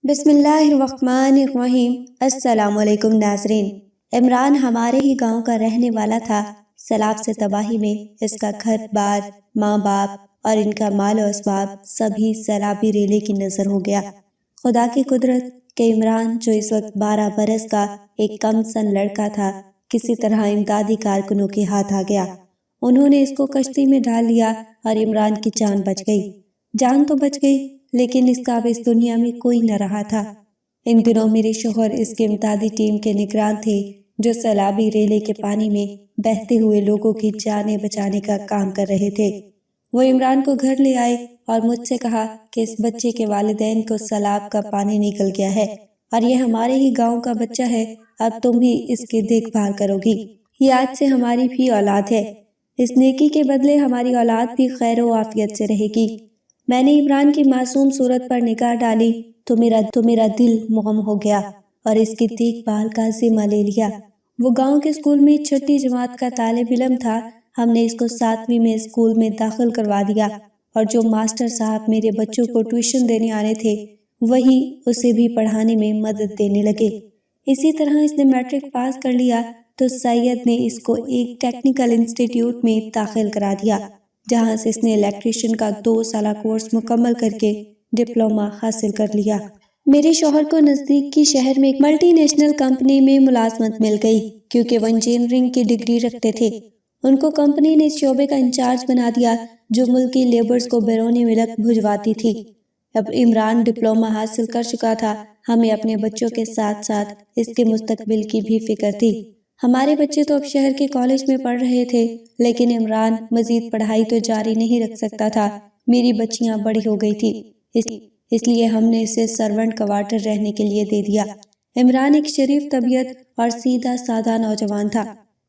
بسم اللہ الرحمن الرحیم۔ السلام علیکم ناظرین۔ عمران ہمارے ہی گاؤں کا رہنے والا تھا۔ سیلاب سے تباہی میں اس کا گھر بار، ماں باپ اور ان کا مال و اسباب سبھی سیلابی ریلے کی نظر ہو گیا۔ خدا کی قدرت کہ عمران جو اس وقت 12 برس کا ایک کم سن لڑکا تھا، کسی طرح امدادی کارکنوں کے ہاتھ آ گیا۔ انہوں نے اس کو کشتی میں ڈال لیا اور عمران کی جان بچ گئی۔ جان تو بچ گئی لیکن اس کا اب اس دنیا میں کوئی نہ رہا تھا۔ ان دنوں میرے شوہر اس کی امدادی ٹیم کے نگران تھے جو سیلابی ریلے کے پانی میں بہتے ہوئے لوگوں کی جانیں بچانے کا کام کر رہے تھے۔ وہ عمران کو گھر لے آئے اور مجھ سے کہا کہ اس بچے کے والدین کو سیلاب کا پانی نکل گیا ہے اور یہ ہمارے ہی گاؤں کا بچہ ہے، اب تم ہی اس کی دیکھ بھال کرو گی۔ یہ آج سے ہماری بھی اولاد ہے، اس نیکی کے بدلے ہماری اولاد بھی خیر و عافیت سے رہے گی۔ میں نے عمران کی معصوم صورت پر نگاہ ڈالی تو میرا دل مغم ہو گیا اور اس کی دیکھ بھال کا ذمہ لے لیا۔ وہ گاؤں کے اسکول میں 6ٹھی جماعت کا طالب علم تھا۔ ہم نے اس کو 7ویں میں اسکول میں داخل کروا دیا اور جو ماسٹر صاحب میرے بچوں کو ٹیوشن دینے آنے تھے وہی اسے بھی پڑھانے میں مدد دینے لگے۔ اسی طرح اس نے میٹرک پاس کر لیا تو سید نے اس کو ایک ٹیکنیکل انسٹیٹیوٹ میں داخل کرا دیا جہاں سے اس نے الیکٹریشین کا 2 سالہ کورس مکمل کر کے ڈپلومہ حاصل کر لیا۔ میرے شوہر کو نزدیک کی شہر میں ایک ملٹی نیشنل کمپنی میں ملازمت مل گئی کیونکہ وہ انجینئرنگ کی ڈگری رکھتے تھے۔ ان کو کمپنی نے اس شعبے کا انچارج بنا دیا جو ملکی لیبرز کو بیرون ملک بھجواتی تھی۔ اب عمران ڈپلومہ حاصل کر چکا تھا، ہمیں اپنے بچوں کے ساتھ ساتھ اس کے مستقبل کی بھی فکر تھی۔ ہمارے بچے تو اب شہر کے کالج میں پڑھ رہے تھے لیکن عمران مزید پڑھائی تو جاری نہیں رکھ سکتا تھا۔ میری بچیاں بڑی ہو گئی تھی، اس لیے ہم نے اسے سرونٹ کوارٹر رہنے کے لیے دے دیا۔ عمران ایک شریف طبیعت اور سیدھا سادہ نوجوان تھا۔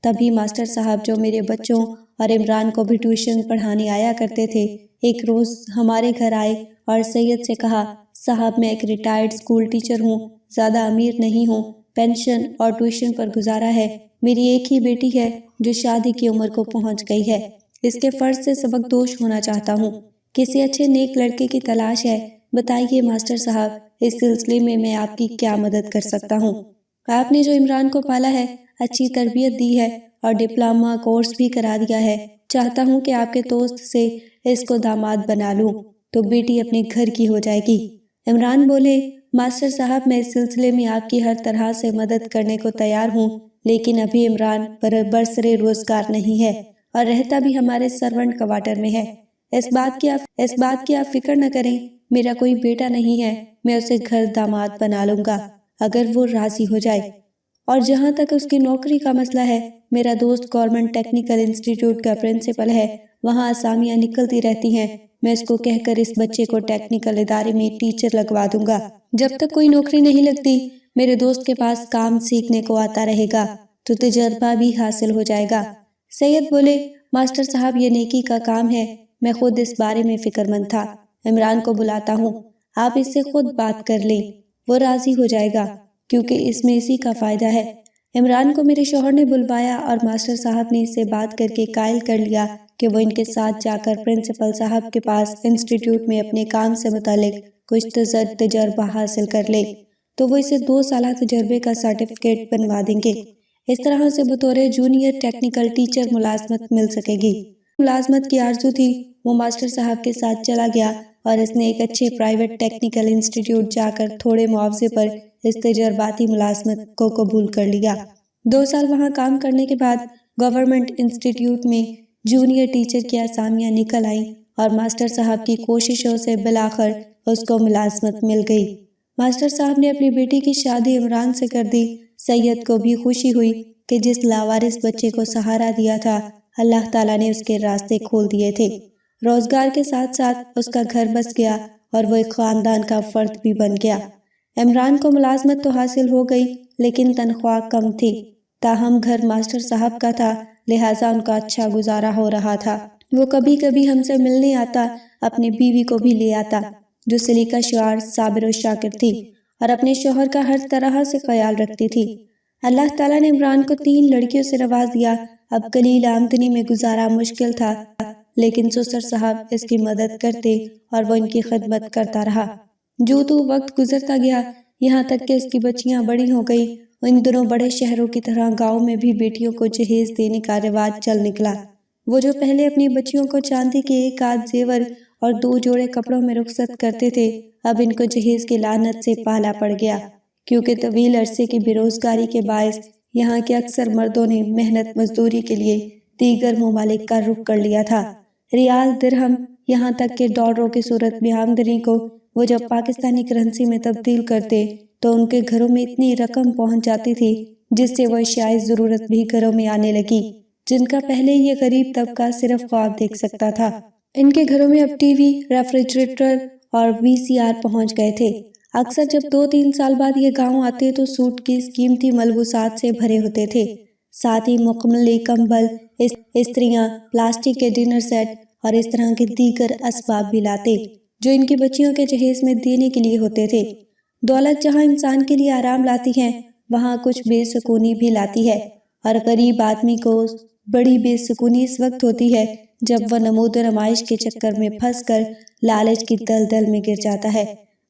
تبھی ماسٹر صاحب جو میرے بچوں اور عمران کو بھی ٹیوشن پڑھانے آیا کرتے تھے ایک روز ہمارے گھر آئے اور سید سے کہا، صاحب میں ایک ریٹائرڈ اسکول ٹیچر ہوں، زیادہ امیر نہیں ہوں، پینشن اور ٹیوشن پر گزارا ہے، میری ایک ہی بیٹی ہے جو شادی کی عمر کو پہنچ گئی ہے، اس کے فرض سے سبق دوش ہونا چاہتا ہوں، کسی اچھے نیک لڑکے کی تلاش ہے، بتائیے ماسٹر صاحب اس سلسلے میں آپ کی کیا مدد کر سکتا ہوں۔ آپ نے جو عمران کو پالا ہے، اچھی تربیت دی ہے اور ڈپلومہ کورس بھی کرا دیا ہے، چاہتا ہوں کہ آپ کے دوست سے اس کو داماد بنا لوں تو بیٹی اپنے گھر کی ہو جائے گی۔ عمران بولے، ماسٹر صاحب میں اس سلسلے میں آپ کی ہر طرح سے مدد کرنے کو تیار ہوں لیکن ابھی عمران برسر روزگار نہیں ہے اور رہتا بھی ہمارے سرونٹ کوارٹر میں ہے۔ اس بات کی آپ فکر نہ کریں، میرا کوئی بیٹا نہیں ہے، میں اسے گھر داماد بنا لوں گا اگر وہ راضی ہو جائے۔ اور جہاں تک اس کی نوکری کا مسئلہ ہے، میرا دوست گورنمنٹ ٹیکنیکل انسٹیٹیوٹ کا پرنسپل ہے، وہاں اسامیاں نکلتی رہتی ہیں، میں اس کو کہہ کر اس بچے کو ٹیکنیکل ادارے میں ٹیچر لگوا دوں گا۔ جب تک کوئی نوکری نہیں لگتی میرے دوست کے پاس کام سیکھنے کو آتا رہے گا تو تجربہ بھی حاصل ہو جائے گا۔ سید بولے، ماسٹر صاحب یہ نیکی کا کام ہے، میں خود اس بارے میں فکر مند تھا، عمران کو بلاتا ہوں، آپ اس سے خود بات کر لیں، وہ راضی ہو جائے گا کیونکہ اس میں اسی کا فائدہ ہے۔ عمران کو میرے شوہر نے بلوایا اور ماسٹر صاحب نے اس سے بات کر کے قائل کر لیا کہ وہ ان کے ساتھ جا کر پرنسپل صاحب کے پاس انسٹیٹیوٹ میں اپنے کام سے متعلق کچھ تجربہ حاصل کر لے تو وہ اسے 2 سالہ تجربے کا سرٹیفکیٹ بنوا دیں گے۔ اس طرح سے بطور جونیئر ٹیکنیکل ٹیچر ملازمت مل سکے گی۔ ملازمت کی آرزو تھی، وہ ماسٹر صاحب کے ساتھ چلا گیا اور اس نے ایک اچھے پرائیویٹ ٹیکنیکل انسٹیٹیوٹ جا کر تھوڑے معاوضے پر اس تجرباتی ملازمت کو قبول کر لیا۔ 2 سال وہاں کام کرنے کے بعد گورنمنٹ انسٹیٹیوٹ میں جونیئر ٹیچر کی اسامیاں نکل آئیں اور ماسٹر صاحب کی کوششوں سے بالآخر اس کو ملازمت مل گئی۔ ماسٹر صاحب نے اپنی بیٹی کی شادی عمران سے کر دی۔ سید کو بھی خوشی ہوئی کہ جس لاوارث بچے کو سہارا دیا تھا اللہ تعالیٰ نے اس کے راستے کھول دیے تھے۔ روزگار کے ساتھ ساتھ اس کا گھر بس گیا اور وہ ایک خاندان کا فرد بھی بن گیا۔ عمران کو ملازمت تو حاصل ہو گئی لیکن تنخواہ کم تھی، تاہم گھر ماسٹر صاحب کا تھا لہٰذا ان کا اچھا گزارا ہو رہا تھا۔ وہ کبھی کبھی ہم سے ملنے آتا، اپنی بیوی کو بھی لے آتا جو سلیقہ شعار صابر و شاکر تھی اور اپنے شوہر کا ہر طرح سے خیال رکھتی تھی۔ اللہ تعالیٰ نے عمران کو 3 لڑکیوں سے نواز دیا۔ اب قلیل آمدنی میں گزارا مشکل تھا لیکن سسر صاحب اس کی مدد کرتے اور وہ ان کی خدمت کرتا رہا۔ جو تو وقت گزرتا گیا، یہاں تک کہ اس کی بچیاں بڑی ہو گئی۔ ان دنوں بڑے شہروں کی طرح گاؤں میں بھی بیٹیوں کو جہیز دینے کا رواج چل نکلا۔ وہ جو پہلے اپنی بچیوں کو چاندی کے ایک آدھ زیور اور 2 جوڑے کپڑوں میں رخصت کرتے تھے، اب ان کو جہیز کی لعنت سے پالا پڑ گیا، کیونکہ طویل عرصے کی بے روزگاری کے باعث یہاں کے اکثر مردوں نے محنت مزدوری کے لیے دیگر ممالک کا رخ کر لیا تھا۔ ریال، درہم، یہاں تک کہ ڈالروں کی صورت میں آمدنی کو وہ جب پاکستانی کرنسی میں تبدیل کرتے تو ان کے گھروں میں اتنی رقم پہنچ جاتی تھی جس سے وہ اشیائے ضرورت بھی گھروں میں آنے لگی، جن کا پہلے یہ غریب طبقہ صرف خواب دیکھ سکتا تھا۔ ان کے گھروں میں اب ٹی وی، ریفریجریٹر اور VCR پہنچ گئے تھے۔ اکثر جب 2-3 سال بعد یہ گاؤں آتے تو سوٹ کیس قیمتی ملبوسات سے بھرے ہوتے تھے، ساتھ ہی مکمل کمبل، استریاں، پلاسٹک کے ڈنر سیٹ اور اس طرح کے دیگر اسباب بھی لاتے جو ان کی بچیوں کے جہیز میں دینے کے لیے ہوتے تھے۔ دولت جہاں انسان کے لیے آرام لاتی ہے، وہاں کچھ بے سکونی بھی لاتی ہے، اور غریب آدمی کو بڑی بے سکونی اس وقت ہوتی ہے جب وہ نمود و نمائش کے چکر میں پھنس کر لالچ کی دلدل میں گر جاتا ہے۔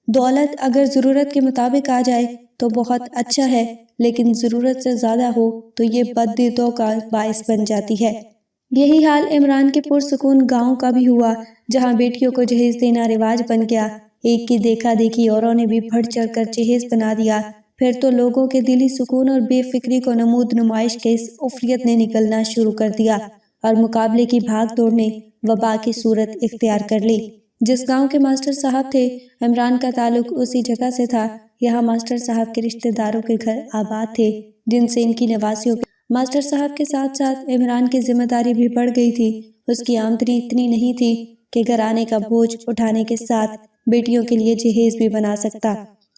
دولت اگر ضرورت کے مطابق آ جائے تو بہت اچھا ہے، لیکن ضرورت سے زیادہ ہو تو یہ بددیدوں کا باعث بن جاتی ہے۔ یہی حال عمران کے پرسکون گاؤں کا بھی ہوا، جہاں بیٹیوں کو جہیز دینا رواج بن گیا۔ ایک کی دیکھا دیکھی اوروں نے بھی بڑھ چڑھ کر جہیز بنا دیا۔ پھر تو لوگوں کے دلی سکون اور بے فکری کو نمود نمائش کے اس عفریت نے نگلنا شروع کر دیا، اور مقابلے کی بھاگ دوڑ نے وبا کی صورت اختیار کر لی۔ جس گاؤں کے ماسٹر صاحب تھے، عمران کا تعلق اسی جگہ سے تھا۔ یہاں ماسٹر صاحب کے رشتہ داروں کے گھر آباد تھے، جن سے ان کی نواسیوں ماسٹر صاحب کے ساتھ ساتھ عمران کی ذمہ داری بھی بڑھ گئی تھی۔ اس کی آمدنی اتنی نہیں تھی کہ گھرانے کا بوجھ اٹھانے کے ساتھ بیٹیوں کے لیے جہیز بھی بنا سکتا۔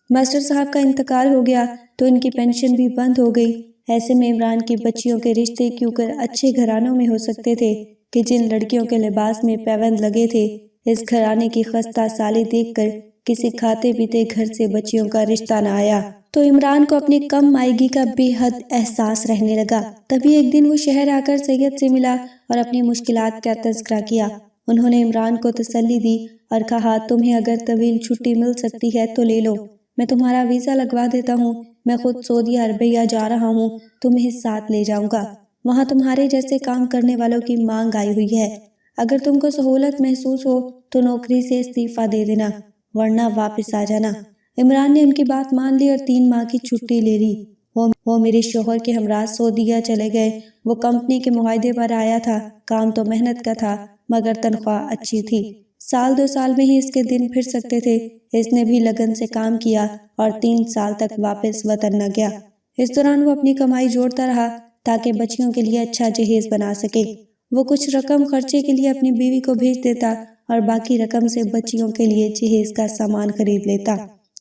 ماسٹر صاحب کا انتقال ہو گیا تو ان کی پینشن بھی بند ہو گئی۔ ایسے میں عمران کی بچیوں کے رشتے کیوں کر اچھے گھرانوں میں ہو سکتے تھے کہ جن لڑکیوں کے لباس میں پیوند لگے تھے، اس گھرانے کی خستہ سالی دیکھ کر کسی کھاتے پیتے گھر سے بچیوں کا رشتہ نہ آیا تو عمران کو اپنی کم مائیگی کا بے حد احساس رہنے لگا۔ تبھی ایک دن وہ شہر آ کر سید سے ملا اور اپنی مشکلات کا تذکرہ کیا۔ انہوں نے عمران کو تسلی دی اور کہا، تمہیں اگر طویل چھٹی مل سکتی ہے تو لے لو، میں تمہارا ویزا لگوا دیتا ہوں، میں خود سعودیہ عربیہ جا رہا ہوں، تمہیں ساتھ لے جاؤں گا، وہاں تمہارے جیسے کام کرنے والوں کی مانگ آئی ہوئی ہے، اگر تم کو سہولت محسوس ہو تو نوکری سے استعفیٰ دے دینا، ورنہ واپس آ جانا۔ عمران نے ان کی بات مان لی اور 3 ماہ کی چھٹی لے لی۔ وہ میرے شوہر کے ہمراہ سعودیہ چلے گئے۔ وہ کمپنی کے معاہدے پر آیا تھا، کام تو محنت کا تھا مگر تنخواہ اچھی تھی، 1-2 سال میں ہی اس کے دن پھر سکتے تھے۔ اس نے بھی لگن سے کام کیا اور 3 سال تک واپس وطن نہ گیا۔ اس دوران وہ اپنی کمائی جوڑتا رہا تاکہ بچیوں کے لیے اچھا جہیز بنا سکے۔ وہ کچھ رقم خرچے کے لیے اپنی بیوی کو بھیج دیتا اور باقی رقم سے بچیوں کے لیے جہیز کا سامان خرید لیتا۔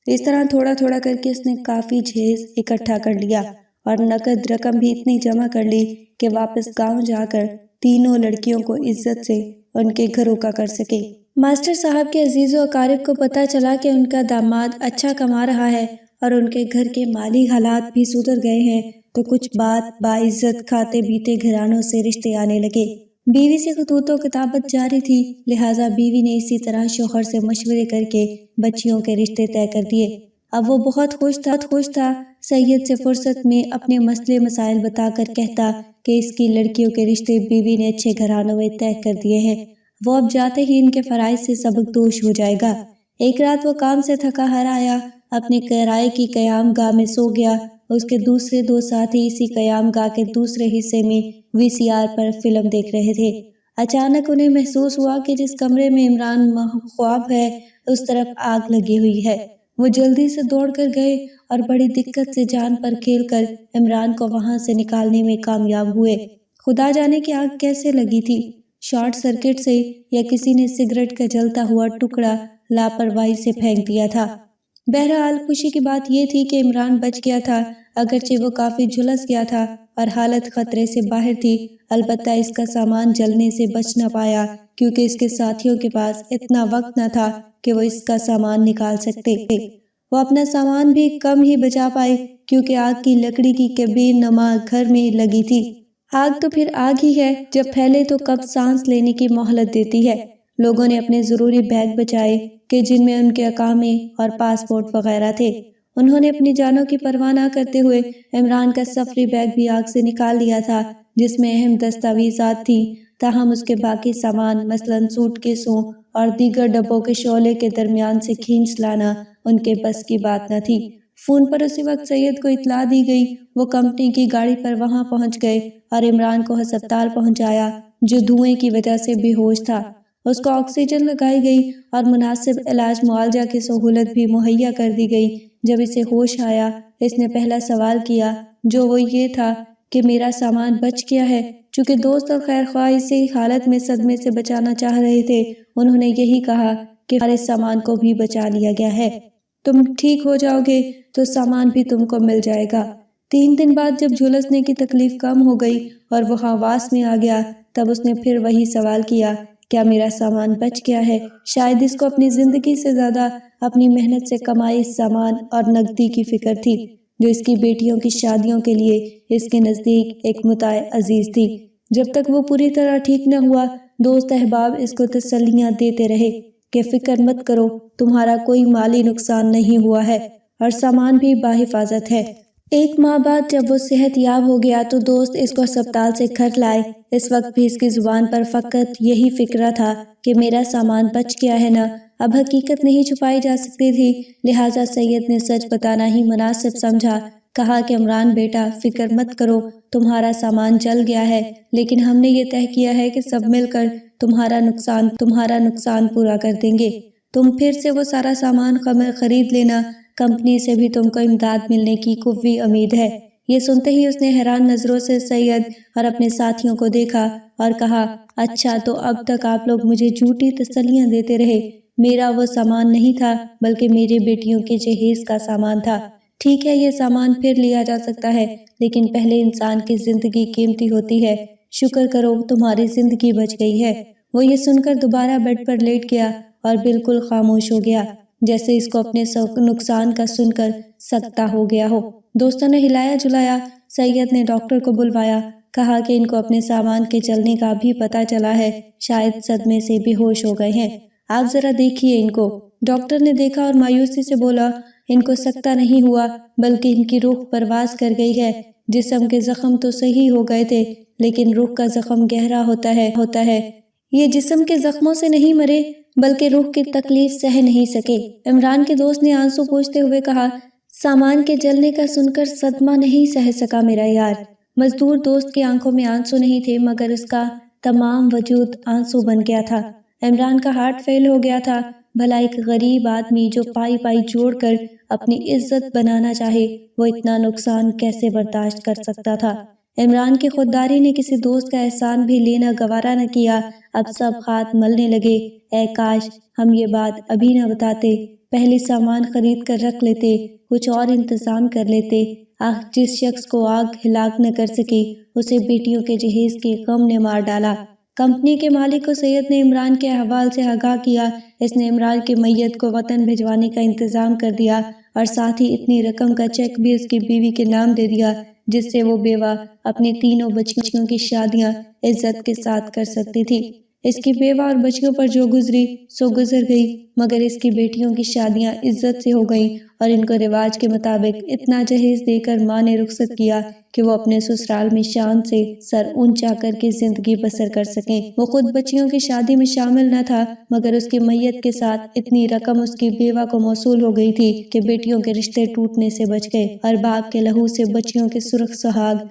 اس طرح تھوڑا تھوڑا کر کے اس نے کافی جہیز اکٹھا کر لیا اور نقد رقم بھی اتنی جمع کر لی کہ واپس گاؤں جا کر تینوں لڑکیوں کو عزت سے ان کے گھروں کا کر سکے۔ ماسٹر صاحب کے عزیز و اقارب کو پتہ چلا کہ ان کا داماد اچھا کما رہا ہے اور ان کے گھر کے مالی حالات بھی سدھر گئے ہیں، تو کچھ بات باعزت کھاتے پیتے گھرانوں سے رشتے آنے لگے۔ بیوی سے خطوط و کتابت جاری تھی، لہٰذا بیوی نے اسی طرح شوہر سے مشورے کر کے بچیوں کے رشتے طے کر دیے۔ اب وہ بہت خوش تھا۔ سید سے فرصت میں اپنے مسئلے مسائل بتا کر کہتا کہ اس کی لڑکیوں کے رشتے بیوی نے اچھے گھرانوں میں طے کر دیے ہیں، وہ اب جاتے ہی ان کے فرائض سے سبک دوش ہو جائے گا۔ ایک رات وہ کام سے تھکا ہار آیا، اپنے کرائے کی قیام گاہ میں سو گیا۔ اس کے دوسرے 2 ساتھی اسی قیام گاہ کے دوسرے حصے میں VCR پر فلم دیکھ رہے تھے۔ اچانک انہیں محسوس ہوا کہ جس کمرے میں عمران خواب ہے اس طرف آگ لگی ہوئی ہے۔ وہ جلدی سے دوڑ کر گئے اور بڑی دقت سے جان پر کھیل کر عمران کو وہاں سے نکالنے میں کامیاب ہوئے۔ خدا جانے کہ آگ کیسے لگی تھی، شارٹ سرکٹ سے یا کسی نے سگریٹ کا جلتا ہوا ٹکڑا لاپرواہی سے پھینک دیا تھا۔ بہرحال خوشی کی بات یہ تھی کہ عمران بچ گیا تھا، اگرچہ وہ کافی جھلس گیا تھا اور حالت خطرے سے باہر تھی، البتہ اس کا سامان جلنے سے بچ نہ پایا کیونکہ اس کے ساتھیوں کے پاس اتنا وقت نہ تھا کہ وہ اس کا سامان نکال سکتے۔ وہ اپنا سامان بھی کم ہی بچا پائے کیونکہ آگ کی لکڑی کی کبیر نما گھر میں لگی تھی۔ آگ تو پھر آگ ہی ہے، جب پھیلے تو کب سانس لینے کی مہلت دیتی ہے۔ لوگوں نے اپنے ضروری بیگ بچائے کہ جن میں ان کے اقامے اور پاسپورٹ وغیرہ تھے۔ انہوں نے اپنی جانوں کی پرواہ نہ کرتے ہوئے عمران کا سفری بیگ بھی آگ سے نکال لیا تھا، جس میں اہم دستاویزات تھیں، تاہم اس کے باقی سامان مثلاً سوٹ کیسوں اور دیگر ڈبوں کے شعلے کے درمیان سے کھینچ لانا ان کے بس کی بات نہ تھی۔ فون پر اسی وقت سید کو اطلاع دی گئی۔ وہ کمپنی کی گاڑی پر وہاں پہنچ گئے اور عمران کو ہسپتال پہنچایا، جو دھوئیں کی وجہ سے بے ہوش تھا۔ اس کو آکسیجن لگائی گئی اور مناسب علاج معالجہ کی سہولت بھی مہیا کر دی گئی۔ جب اسے ہوش آیا، اس نے پہلا سوال کیا، جو وہ یہ تھا کہ میرا سامان بچ گیا ہے۔ چونکہ دوست اور خیر خواہ اسی حالت میں صدمے سے بچانا چاہ رہے تھے، انہوں نے یہی کہا کہ ہمارے سامان کو بھی بچا لیا گیا ہے، تم ٹھیک ہو جاؤ گے تو سامان بھی تم کو مل جائے گا۔ 3 دن بعد جب جھلسنے کی تکلیف کم ہو گئی اور وہ حواس میں آ گیا، تب اس نے پھر وہی سوال کیا، کیا میرا سامان بچ گیا ہے؟ شاید اس کو اپنی زندگی سے زیادہ اپنی محنت سے کمائی سامان اور نقدی کی فکر تھی، جو اس کی بیٹیوں کی شادیوں کے لیے اس کے نزدیک ایک متاع عزیز تھی۔ جب تک وہ پوری طرح ٹھیک نہ ہوا، دوست احباب اس کو تسلیاں دیتے رہے کہ فکر مت کرو، تمہارا کوئی مالی نقصان نہیں ہوا ہے اور سامان بھی بحفاظت ہے۔ 1 ماہ بعد جب وہ صحت یاب ہو گیا تو دوست اس کو ہسپتال سے گھر لائے۔ اس وقت بھی اس کی زبان پر فقط یہی فکرہ تھا کہ میرا سامان بچ گیا ہے نا۔ اب حقیقت نہیں چھپائی جا سکتی تھی، لہٰذا سید نے سچ بتانا ہی مناسب سمجھا۔ کہا کہ عمران بیٹا، فکر مت کرو، تمہارا سامان جل گیا ہے، لیکن ہم نے یہ طے کیا ہے کہ سب مل کر تمہارا نقصان پورا کر دیں گے۔ تم پھر سے وہ سارا سامان خرید لینا، کمپنی سے بھی تم کو امداد ملنے کی قوی امید ہے۔ یہ سنتے ہی اس نے حیران نظروں سے سید اور اپنے ساتھیوں کو دیکھا اور کہا، اچھا تو اب تک آپ لوگ مجھے جھوٹی تسلیاں دیتے رہے، میرا وہ سامان نہیں تھا بلکہ میری بیٹیوں کے جہیز کا سامان تھا۔ ٹھیک ہے، یہ سامان پھر لیا جا سکتا ہے، لیکن پہلے انسان کی زندگی قیمتی ہوتی ہے، شکر کرو تمہاری زندگی بچ گئی ہے۔ وہ یہ سن کر دوبارہ بیڈ پر لیٹ گیا اور بالکل خاموش ہو گیا، جیسے اس کو اپنے نقصان کا سن کر سکتہ ہو گیا ہو۔ دوستوں نے ہلایا جلایا، سید نے ڈاکٹر کو بلوایا، کہا کہ ان کو اپنے سامان کے چلنے کا بھی پتہ چلا ہے، شاید صدمے سے بے ہوش ہو گئے ہیں، آپ ذرا دیکھیے ان کو۔ ڈاکٹر نے دیکھا اور مایوسی سے بولا، ان کو سکتہ نہیں ہوا بلکہ ان کی روح پرواز کر گئی ہے۔ جسم کے زخم تو صحیح ہو گئے تھے، لیکن روح کا زخم گہرا ہوتا ہے۔ یہ جسم کے زخموں سے نہیں مرے بلکہ روح کی تکلیف سہ نہیں سکے۔ عمران کے دوست نے آنسو پوچھتے ہوئے کہا، سامان کے جلنے کا سن کر صدمہ نہیں سہ سکا میرا یار۔ مزدور دوست کی آنکھوں میں آنسو نہیں تھے، مگر اس کا تمام وجود آنسو بن گیا تھا۔ عمران کا ہارٹ فیل ہو گیا تھا۔ بھلا ایک غریب آدمی جو پائی جوڑ کر اپنی عزت بنانا چاہے، وہ اتنا نقصان کیسے برداشت کر سکتا تھا؟ عمران کی خودداری نے کسی دوست کا احسان بھی لینا گوارا نہ کیا۔ اب سب ہاتھ ملنے لگے، اے کاش ہم یہ بات ابھی نہ بتاتے، پہلے سامان خرید کر رکھ لیتے، کچھ اور انتظام کر لیتے۔ جس شخص کو آگ ہلاک نہ کر سکی، اسے بیٹیوں کے جہیز کے غم نے مار ڈالا۔ کمپنی کے مالک کو سید نے عمران کے احوال سے آگاہ کیا۔ اس نے عمران کی میت کو وطن بھجوانے کا انتظام کر دیا اور ساتھ ہی اتنی رقم کا چیک بھی اس کی بیوی کے نام دے دیا، جس سے وہ بیوہ اپنی 3 بچیوں کی شادیاں عزت کے ساتھ کر سکتی تھی۔ اس کی بیوہ اور بچیوں پر جو گزری سو گزر گئی، مگر اس کی بیٹیوں کی شادیاں عزت سے ہو گئیں اور ان کو رواج کے مطابق اتنا جہیز دے کر ماں نے رخصت کیا کہ وہ اپنے سسرال میں شان سے سر اونچا کر کے زندگی بسر کر سکیں۔ وہ خود بچیوں کی شادی میں شامل نہ تھا، مگر اس کی میت کے ساتھ اتنی رقم اس کی بیوہ کو موصول ہو گئی تھی کہ بیٹیوں کے رشتے ٹوٹنے سے بچ گئے اور باپ کے لہو سے بچیوں کے سرخ سہاگ